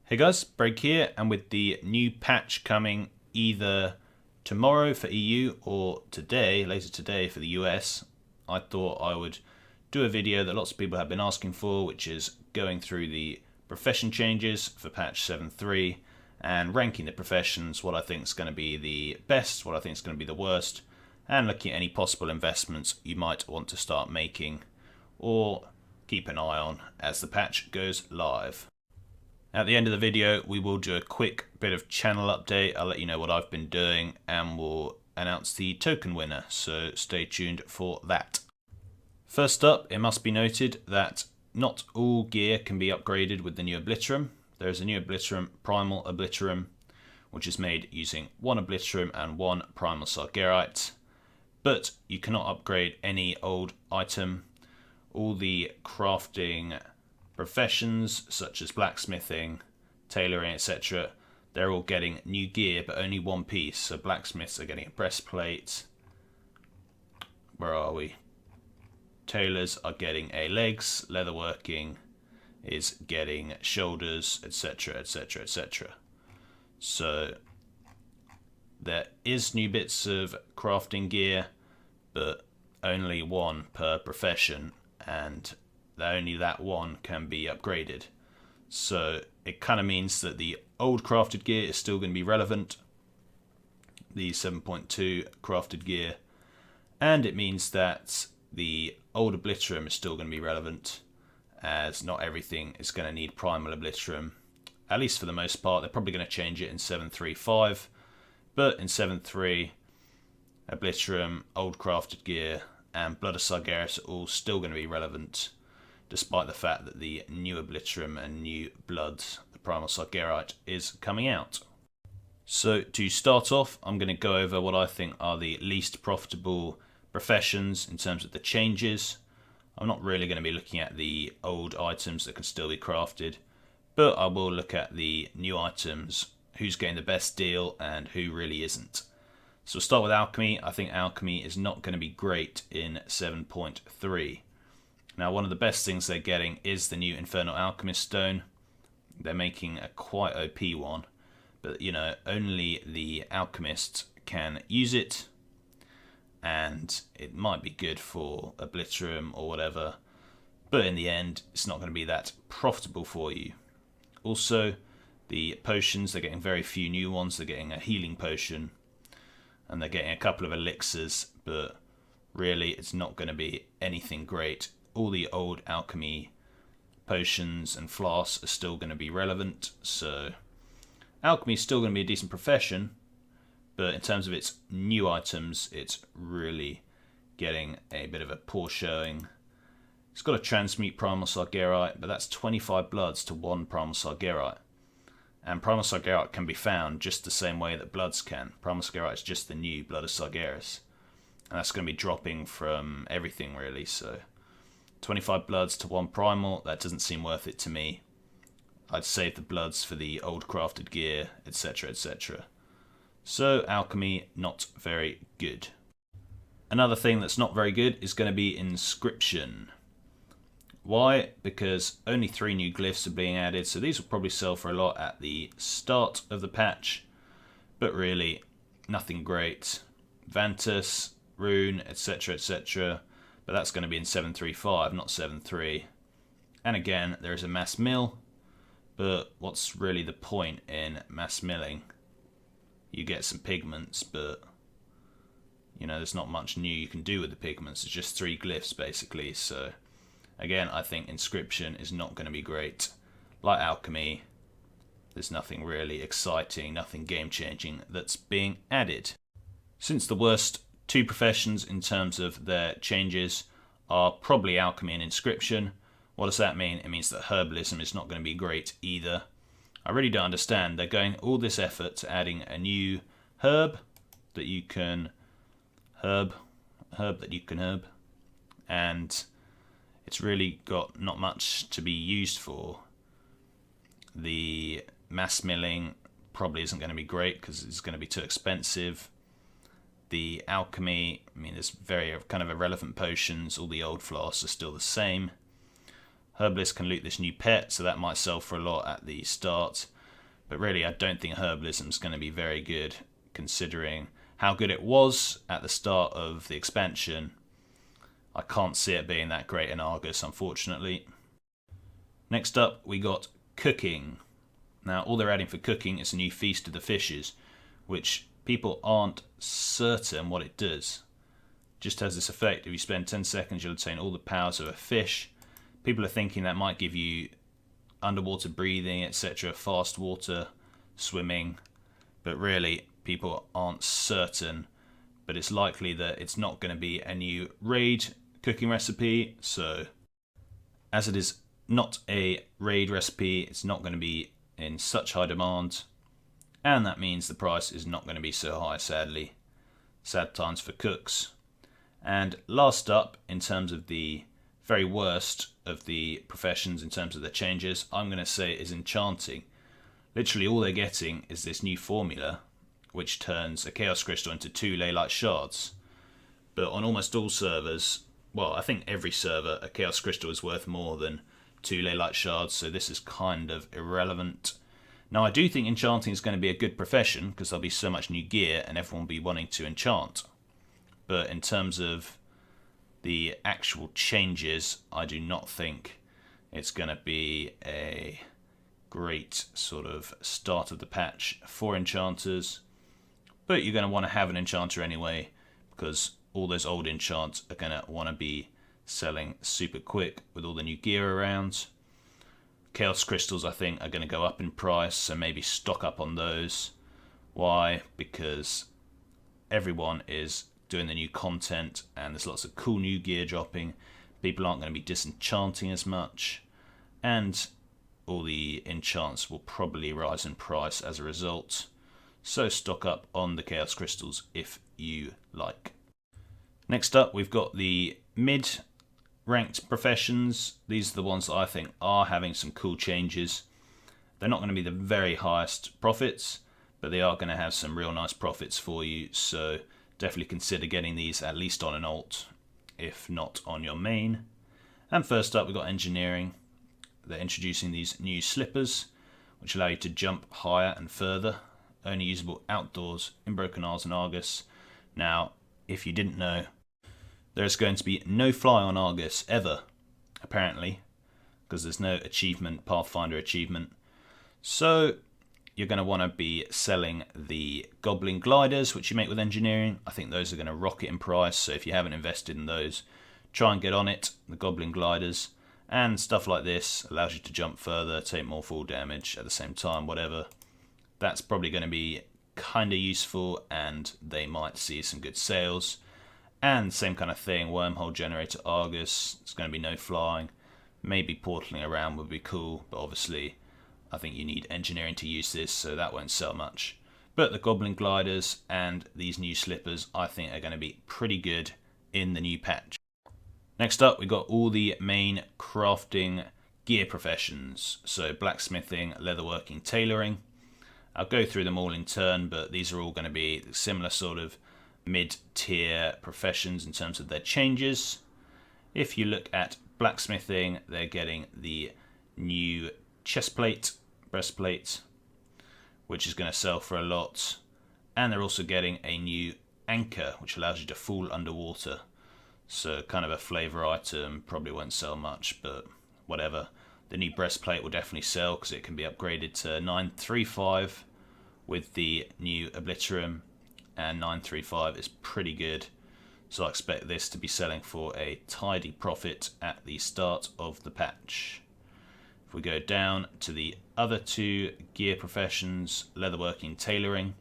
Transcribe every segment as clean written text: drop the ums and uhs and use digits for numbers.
Hey guys, Break here, and with the new patch coming either tomorrow for EU or later today for the US, I thought I would do a video that lots of people have been asking for, which is going through the profession changes for patch 7.3 and ranking the professions, what I think is going to be the best, what I think is going to be the worst, and looking at any possible investments you might want to start making or keep an eye on as the patch goes live. At the end of the video, we will do a quick bit of channel update. I'll let you know what I've been doing and we'll announce the token winner, so stay tuned for that. First up, it must be noted that not all gear can be upgraded with the new Obliterum. There is a new Obliterum, Primal Obliterum, which is made using one Obliterum and one Primal Sargerite, but you cannot upgrade any old item. All the crafting professions such as blacksmithing, tailoring, etc., they're all getting new gear, but only one piece. So blacksmiths are getting a breastplate. Where are we? Tailors are getting a legs. Leatherworking is getting shoulders, etc., etc., etc. So there is new bits of crafting gear, but only one per profession, and only that one can be upgraded. So it kind of means that the old crafted gear is still going to be relevant, the 7.2 crafted gear, and it means that the old Obliterum is still going to be relevant, as not everything is going to need Primal Obliterum, at least for the most part. They're probably going to change it in 7.3.5, but in 7.3, Obliterum, old crafted gear, and Blood of Sargeras are all still going to be relevant, despite the fact that the new Obliterum and new Blood, the Primal Sargerite, is coming out. So to start off, I'm going to go over what I think are the least profitable professions in terms of the changes. I'm not really going to be looking at the old items that can still be crafted, but I will look at the new items, who's getting the best deal and who really isn't. So we'll start with Alchemy. I think Alchemy is not going to be great in 7.3. Now, one of the best things they're getting is the new Infernal Alchemist Stone. They're making a quite OP one, but you know, only the alchemists can use it, and it might be good for Obliterum or whatever, but in the end, it's not going to be that profitable for you. Also, the potions, they're getting very few new ones. They're getting a healing potion, and they're getting a couple of elixirs, but really, it's not going to be anything great. All the old alchemy potions and flasks are still going to be relevant, so alchemy is still going to be a decent profession, but in terms of its new items, it's really getting a bit of a poor showing. It's got a transmute Primal Sargerite, but that's 25 bloods to one Primal Sargerite, and Primal Sargerite can be found just the same way that bloods can. Primal Sargerite is just the new Blood of Sargeras, and that's going to be dropping from everything really, so 25 bloods to one primal, that doesn't seem worth it to me. I'd save the bloods for the old crafted gear, etc., etc. So alchemy, not very good. Another thing that's not very good is going to be Inscription. Why? Because only 3 new glyphs are being added, so these will probably sell for a lot at the start of the patch, but really nothing great. Vantus, Rune, etc., etc., but that's going to be in 7.3.5, not 7.3. And again, there is a mass mill, but what's really the point in mass milling? You get some pigments, but you know, there's not much new you can do with the pigments. It's just 3 glyphs basically, so again, I think Inscription is not going to be great. Like Alchemy, there's nothing really exciting, nothing game-changing that's being added. Since the worst 2 professions in terms of their changes are probably Alchemy and Inscription, what does that mean? It means that Herbalism is not going to be great either. I really don't understand. They're going all this effort to adding a new herb that you can herb, and it's really got not much to be used for. The mass milling probably isn't going to be great because it's going to be too expensive. The alchemy, I mean, there's very kind of irrelevant potions. All the old flasks are still the same. Herbalist can loot this new pet, so that might sell for a lot at the start. But really, I don't think Herbalism is going to be very good, considering how good it was at the start of the expansion. I can't see it being that great in Argus, unfortunately. Next up, we got cooking. Now, all they're adding for cooking is a new Feast of the Fishes, which people aren't certain what it does. It just has this effect: if you spend 10 seconds, you'll obtain all the powers of a fish. People are thinking that might give you underwater breathing, etc., fast water, swimming, but really, people aren't certain. But it's likely that it's not going to be a new raid cooking recipe, so as it is not a raid recipe, it's not going to be in such high demand, and that means the price is not going to be so high, sadly. Sad times for cooks. And last up, in terms of the very worst of the professions in terms of the changes, I'm going to say is enchanting. Literally all they're getting is this new formula, which turns a Chaos Crystal into 2 Leylight Shards. But on almost all servers, well, I think every server, a Chaos Crystal is worth more than 2 Leylight Shards, so this is kind of irrelevant. Now, I do think enchanting is going to be a good profession, because there'll be so much new gear and everyone will be wanting to enchant. But in terms of the actual changes, I do not think it's going to be a great sort of start of the patch for enchanters. But you're going to want to have an enchanter anyway, because all those old enchants are going to want to be selling super quick with all the new gear around. Chaos Crystals, I think, are going to go up in price, so maybe stock up on those. Why? Because everyone is doing the new content and there's lots of cool new gear dropping. People aren't going to be disenchanting as much, and all the enchants will probably rise in price as a result. So stock up on the Chaos Crystals if you like. Next up, we've got the mid-ranked professions. These are the ones that I think are having some cool changes. They're not going to be the very highest profits, but they are going to have some real nice profits for you. So definitely consider getting these at least on an alt, if not on your main. And first up, we've got engineering. They're introducing these new slippers, which allow you to jump higher and further. Only usable outdoors in Broken Isles and Argus. Now, if you didn't know, there's going to be no fly on Argus ever, apparently, because there's no achievement, Pathfinder achievement. So you're going to want to be selling the Goblin Gliders, which you make with engineering. I think those are going to rocket in price, so if you haven't invested in those, try and get on it, the Goblin Gliders. And stuff like this allows you to jump further, take more fall damage at the same time, whatever. That's probably going to be kind of useful, and they might see some good sales. And same kind of thing, Wormhole Generator Argus, it's going to be no flying. Maybe portaling around would be cool, but obviously I think you need engineering to use this, so that won't sell much. But the Goblin Gliders and these new slippers I think are going to be pretty good in the new patch. Next up, we've got all the main crafting gear professions. So blacksmithing, leatherworking, tailoring. I'll go through them all in turn, but these are all going to be similar sort of mid-tier professions in terms of their changes. If you look at blacksmithing, they're getting the new chestplate, breastplate, which is going to sell for a lot. And they're also getting a new anchor, which allows you to fall underwater. So kind of a flavor item, probably won't sell much, but whatever. The new breastplate will definitely sell because it can be upgraded to 935 with the new Obliterum, and 935 is pretty good. So I expect this to be selling for a tidy profit at the start of the patch. If we go down to the other two gear professions, leatherworking, tailoring.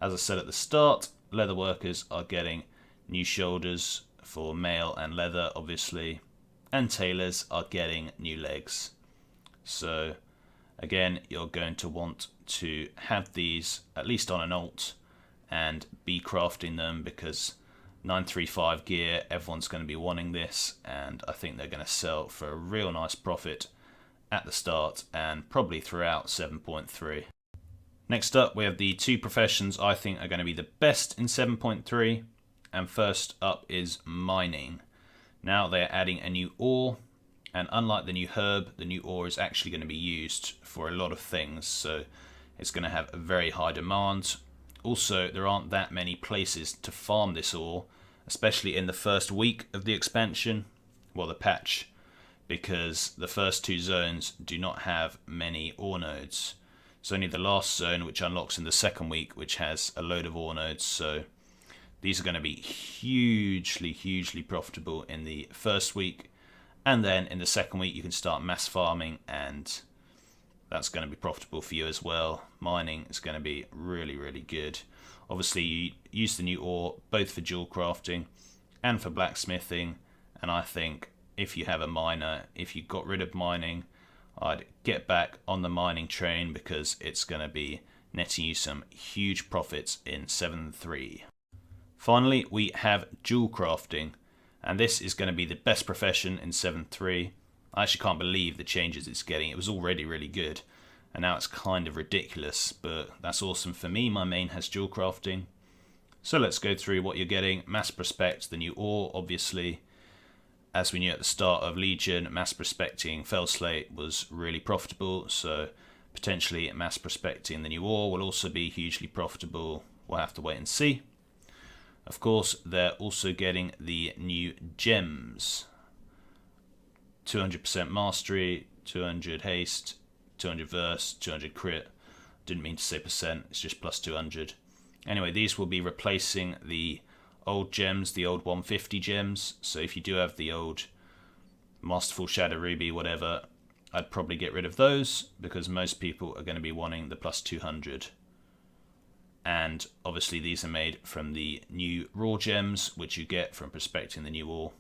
As I said at the start, leatherworkers are getting new shoulders for mail and leather, obviously, and tailors are getting new legs. So again, you're going to want to have these at least on an alt and be crafting them, because 935 gear, everyone's going to be wanting this, and I think they're going to sell for a real nice profit at the start and probably throughout 7.3. Next up, we have the two professions I think are going to be the best in 7.3, and first up is mining. Now they're adding a new ore, and unlike the new herb, the new ore is actually going to be used for a lot of things. So it's going to have a very high demand. Also, there aren't that many places to farm this ore, especially in the first week of the expansion, well, the patch, because the first two zones do not have many ore nodes. It's only the last zone, which unlocks in the second week, which has a load of ore nodes. So these are going to be hugely profitable in the first week, and then in the second week you can start mass farming, and that's going to be profitable for you as well. Mining is going to be really good. Obviously you use the new ore both for jewel crafting and for blacksmithing, and I think if you have a miner, if you got rid of mining, I'd get back on the mining train, because it's going to be netting you some huge profits in 7.3. Finally, we have jewel crafting, and this is going to be the best profession in 7.3. I actually can't believe the changes it's getting. It was already really good, and now it's kind of ridiculous, but that's awesome for me. My main has jewel crafting. So let's go through what you're getting. Mass prospect, the new ore, obviously. As we knew at the start of Legion, mass prospecting Fell Slate was really profitable, so potentially mass prospecting the new ore will also be hugely profitable. We'll have to wait and see. Of course, they're also getting the new gems. 200% mastery, 200 haste, 200 verse, 200 crit. Didn't mean to say percent, it's just plus 200. Anyway, these will be replacing the old gems, the old 150 gems. So if you do have the old Masterful Shadow Ruby, whatever, I'd probably get rid of those, because most people are going to be wanting the plus 200. And obviously these are made from the new raw gems, which you get from prospecting the new ore.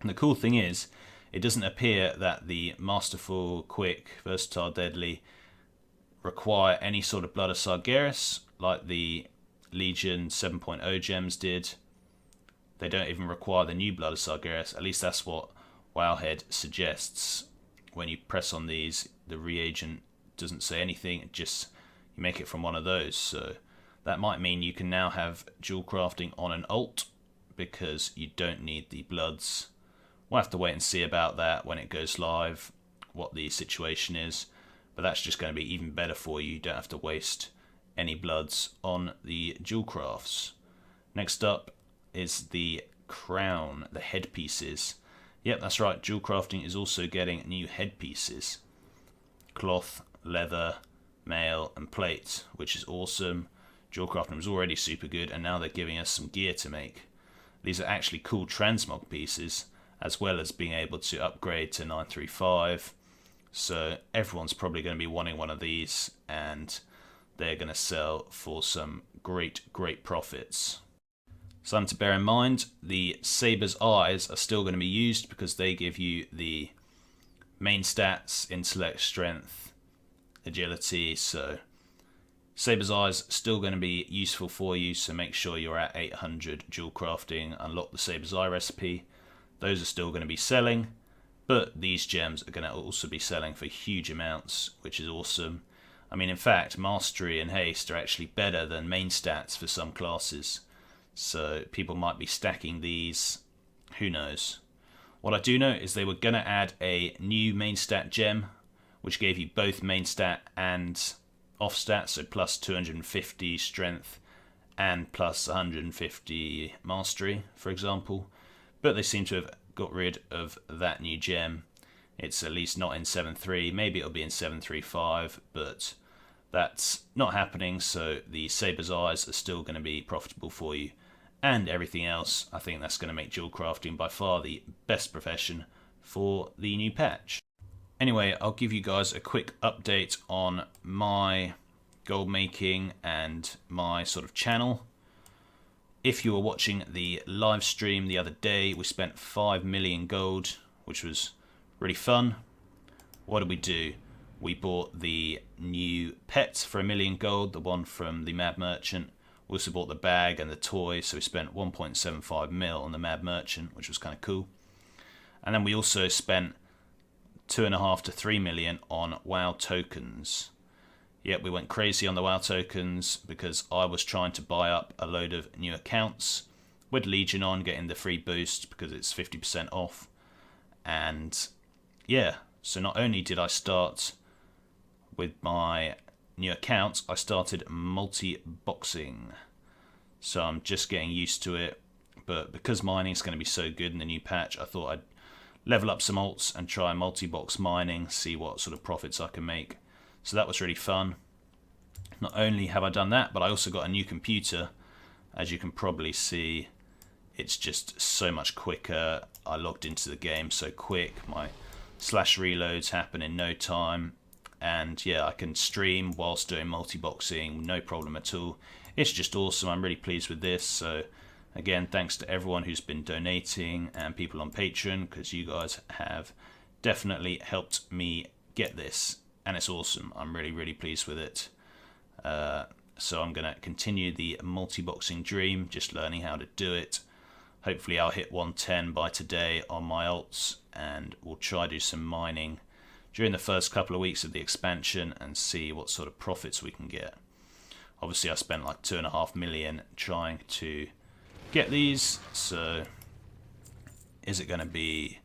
And the cool thing is, it doesn't appear that the Masterful, Quick, Versatile, Deadly require any sort of Blood of Sargeras like the Legion 7.0 gems did. They don't even require the new Blood of Sargeras. At least that's what Wowhead suggests. When you press on these, the reagent doesn't say anything, it just you make it from one of those. So that might mean you can now have jewel crafting on an alt, because you don't need the bloods. We'll have to wait and see about that when it goes live, what the situation is. But that's just going to be even better for you. You don't have to waste any bloods on the jewel crafts. Next up is the crown, the headpieces. Yep, that's right. Jewel crafting is also getting new headpieces. Cloth, leather, mail, and plate, which is awesome. Jewel crafting was already super good, and now they're giving us some gear to make. These are actually cool transmog pieces, as well as being able to upgrade to 935. So everyone's probably going to be wanting one of these, and they're going to sell for some great profits. Something to bear in mind, the Sabres Eyes are still going to be used, because they give you the main stats, intellect, strength, agility. So Sabres Eyes still going to be useful for you, so make sure you're at 800 jewel crafting, unlock the Sabres Eye recipe. Those are still going to be selling, but these gems are going to also be selling for huge amounts, which is awesome. I mean, in fact, Mastery and Haste are actually better than main stats for some classes. So people might be stacking these, who knows. What I do know is they were going to add a new main stat gem, which gave you both main stat and off stat, so plus 250 strength and plus 150 mastery, for example. But they seem to have got rid of that new gem. It's at least not in 7.3, maybe it'll be in 7.3.5, but that's not happening, so the Sabres Eyes are still going to be profitable for you. And everything else, I think that's going to make jewel crafting by far the best profession for the new patch. Anyway, I'll give you guys a quick update on my gold making and my sort of channel. If you were watching the live stream the other day, we spent 5 million gold, which was really fun. What did we do? We bought the new pet for 1 million gold, the one from the Mad Merchant. We also bought the bag and the toy, so we spent 1.75 mil on the Mad Merchant, which was kind of cool. And then we also spent 2.5 to 3 million on WoW tokens. Yep, we went crazy on the WoW tokens because I was trying to buy up a load of new accounts with Legion on, getting the free boost because it's 50% off. And yeah, so not only did I start with my new account, I started multi-boxing. So I'm just getting used to it. But because mining is going to be so good in the new patch, I thought I'd level up some alts and try multi-box mining, see what sort of profits I can make. So that was really fun. Not only have I done that, but I also got a new computer. As you can probably see, it's just so much quicker. I logged into the game so quick. My slash reloads happen in no time. And yeah, I can stream whilst doing multi-boxing, no problem at all. It's just awesome. I'm really pleased with this. So again, thanks to everyone who's been donating and people on Patreon, because you guys have definitely helped me get this. And it's awesome. I'm really, really pleased with it. So I'm going to continue the multi-boxing dream, just learning how to do it. Hopefully I'll hit 110 by today on my alts, and we'll try to do some mining during the first couple of weeks of the expansion and see what sort of profits we can get. Obviously I spent like 2.5 million trying to get these, so is it going to be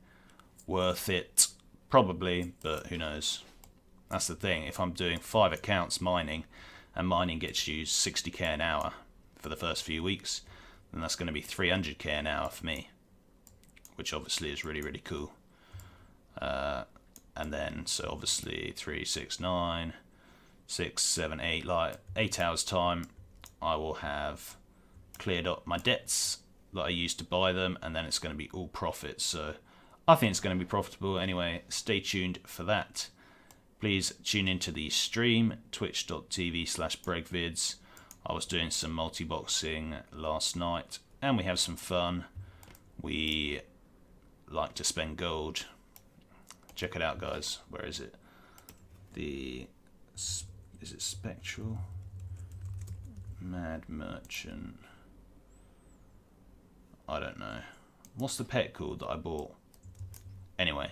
worth it? Probably, but who knows. That's the thing, if I'm doing 5 accounts mining, and mining gets you 60k an hour for the first few weeks, then that's going to be 300k an hour for me, which obviously is really, really cool. And then, so obviously 3, 6, 9, 6, 7, 8, like 8 hours time, I will have cleared up my debts that I used to buy them, and then it's going to be all profits. So I think it's going to be profitable. Anyway, stay tuned for that. Please tune into the stream, twitch.tv/bregvids. I was doing some multi-boxing last night, and we have some fun. We like to spend gold. Check it out, guys. Where is it? Is it Spectral? Mad Merchant. I don't know. What's the pet called that I bought? Anyway,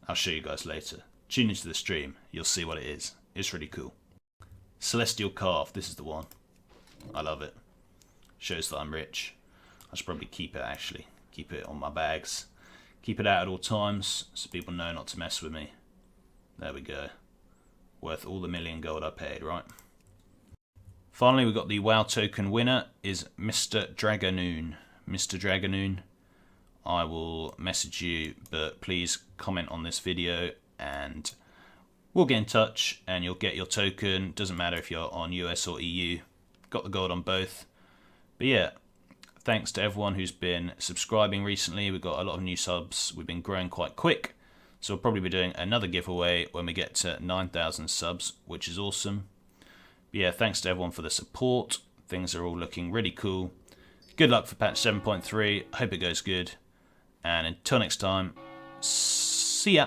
I'll show you guys later. Tune into the stream, you'll see what it is. It's really cool. Celestial Calf, this is the one. I love it. Shows that I'm rich. I should probably keep it, actually. Keep it on my bags. Keep it out at all times so people know not to mess with me. There we go. Worth all the million gold I paid, right? Finally, we got the WoW token winner is Mr. Dragonoon. Mr. Dragonoon, I will message you, but please comment on this video and we'll get in touch and you'll get your token. Doesn't matter if you're on US or EU. Got the gold on both. But yeah, thanks to everyone who's been subscribing recently. We've got a lot of new subs. We've been growing quite quick. So we'll probably be doing another giveaway when we get to 9,000 subs, which is awesome. But yeah, thanks to everyone for the support. Things are all looking really cool. Good luck for patch 7.3. Hope it goes good. And until next time, see ya.